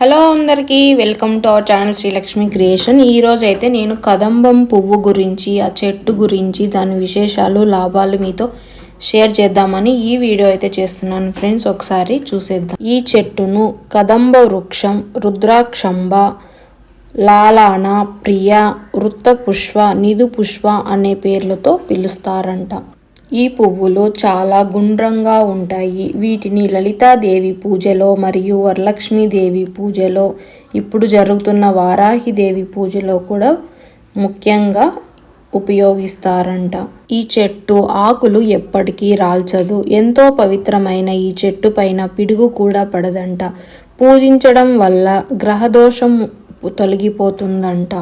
Hello అందరికీ welcome to our channel Srilakshmi creation. ఈరోజు అయితే నేను కదంబం పువ్వు గురించి, ఆ చెట్టు గురించి, దాని విశేషాలు, లాభాలు మీతో షేర్ చేద్దామని ఈ వీడియో అయితే చేస్తున్నాను ఫ్రెండ్స్. ఒకసారి చూసేద్దాం. ఈ చెట్టును కదంబ వృక్షం, రుద్రాక్షంబ, లాలాన, ప్రియ, వృత్త పుష్ప, నిధు పుష్ప అనే పేర్లతో పిలుస్తారంట. ఈ పువ్వులు చాలా గుండ్రంగా ఉంటాయి. వీటిని లలితాదేవి పూజలో మరియు వరలక్ష్మీదేవి పూజలో, ఇప్పుడు జరుగుతున్న వారాహిదేవి పూజలో కూడా ముఖ్యంగా ఉపయోగిస్తారంట. ఈ చెట్టు ఆకులు ఎప్పటికీ రాల్చదు. ఎంతో పవిత్రమైన ఈ చెట్టు పైన పిడుగు కూడా పడదంట. పూజించడం వల్ల గ్రహదోషం తొలగిపోతుందంట.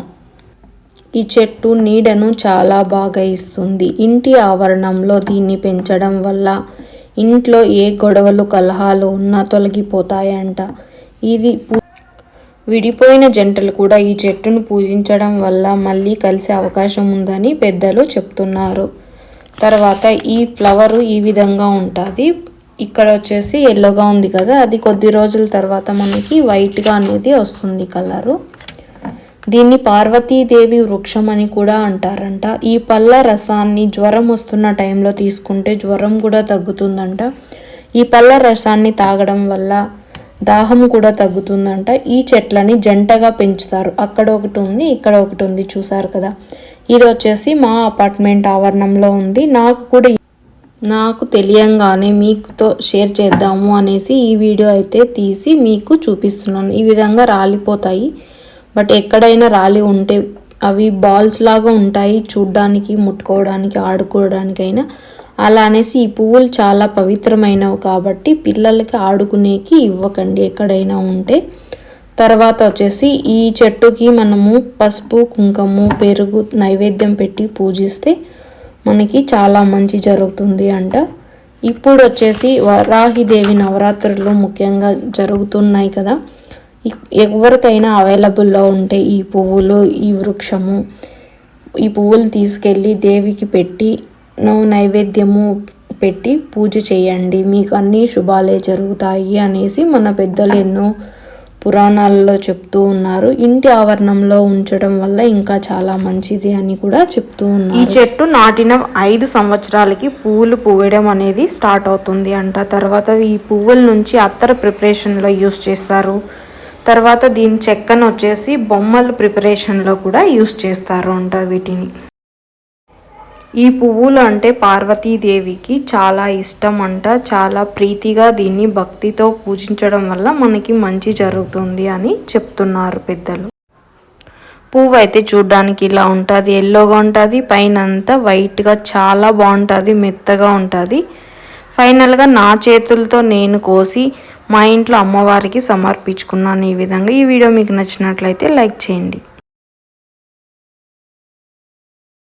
ఈ చెట్టు నీడను చాలా బాగా ఇస్తుంది. ఇంటి ఆవరణంలో దీన్ని పెంచడం వల్ల ఇంట్లో ఏ గొడవలు, కలహాలు ఉన్నా తొలగిపోతాయంట. ఇది విడిపోయిన జంటలు కూడా ఈ చెట్టును పూజించడం వల్ల మళ్ళీ కలిసే అవకాశం ఉందని పెద్దలు చెప్తున్నారు. తర్వాత ఈ ఫ్లవరు ఈ విధంగా ఉంటుంది. ఇక్కడ వచ్చేసి ఎల్లోగా ఉంది కదా, అది కొద్ది రోజుల తర్వాత మనకి వైట్గా అనేది వస్తుంది కలరు. దీన్ని పార్వతీదేవి వృక్షం అని కూడా అంటారంట. ఈ పళ్ళ రసాన్ని జ్వరం వస్తున్న టైంలో తీసుకుంటే జ్వరం కూడా తగ్గుతుందంట. ఈ పళ్ళ రసాన్ని తాగడం వల్ల దాహం కూడా తగ్గుతుందంట. ఈ చెట్లని జంటగా పెంచుతారు. అక్కడ ఒకటి ఉంది, ఇక్కడ ఒకటి ఉంది, చూసారు కదా. ఇది వచ్చేసి మా అపార్ట్మెంట్ ఆవరణంలో ఉంది. నాకు తెలియంగానే మీతో షేర్ చేద్దాము అనేసి ఈ వీడియో అయితే తీసి మీకు చూపిస్తున్నాను. ఈ విధంగా రాలిపోతాయి. బట్ ఎక్కడైనా రాలి ఉంటే అవి బాల్స్ లాగా ఉంటాయి చూడ్డానికి, ముట్టుకోవడానికి, ఆడుకోవడానికైనా. అలా అనేసి ఈ పువ్వులు చాలా పవిత్రమైనవి కాబట్టి పిల్లలకి ఆడుకునేకి ఇవ్వకండి ఎక్కడైనా ఉంటే. తర్వాత వచ్చేసి ఈ చెట్టుకి మనము పసుపు, కుంకుమ, పెరుగు నైవేద్యం పెట్టి పూజిస్తే మనకి చాలా మంచి జరుగుతుంది అంట. ఇప్పుడు వచ్చేసి వారాహిదేవి నవరాత్రులు ముఖ్యంగా జరుగుతున్నాయి కదా. ఎవరికైనా అవైలబుల్లో ఉంటే ఈ పువ్వులు, ఈ వృక్షము, ఈ పువ్వులు తీసుకెళ్ళి దేవికి పెట్టి నైవేద్యము పెట్టి పూజ చేయండి. మీకు అన్ని శుభాలే జరుగుతాయి అనేసి మన పెద్దలు ఎన్నో పురాణాలలో చెప్తూ ఉన్నారు. ఇంటి ఆవరణంలో ఉంచడం వల్ల ఇంకా చాలా మంచిది అని కూడా చెప్తూ ఉన్నారు. ఈ చెట్టు నాటిన 5 సంవత్సరాలకి పువ్వులు పూయడం అనేది స్టార్ట్ అవుతుంది అంట. తర్వాత ఈ పువ్వుల నుంచి అత్తర్ ప్రిపరేషన్లో యూస్ చేస్తారు. తర్వాత దీని చెక్కను వచ్చేసి బొమ్మల ప్రిపరేషన్లో కూడా యూస్ చేస్తారు అంట వీటిని. ఈ పువ్వులు అంటే పార్వతీదేవికి చాలా ఇష్టం అంట. చాలా ప్రీతిగా దీన్ని భక్తితో పూజించడం వల్ల మనకి మంచి జరుగుతుంది అని చెప్తున్నారు పెద్దలు. పువ్వు అయితే చూడ్డానికి ఇలా ఉంటుంది, ఎల్లోగా ఉంటుంది, పైన అంతా వైట్గా చాలా బాగుంటుంది, మెత్తగా ఉంటుంది. ఫైనల్గా నా చేతులతో నేను కోసి మా ఇంట్లో అమ్మవారికి సమర్పించుకున్నాను ఈ విధంగా. ఈ వీడియో మీకు నచ్చినట్లయితే లైక్ చేయండి.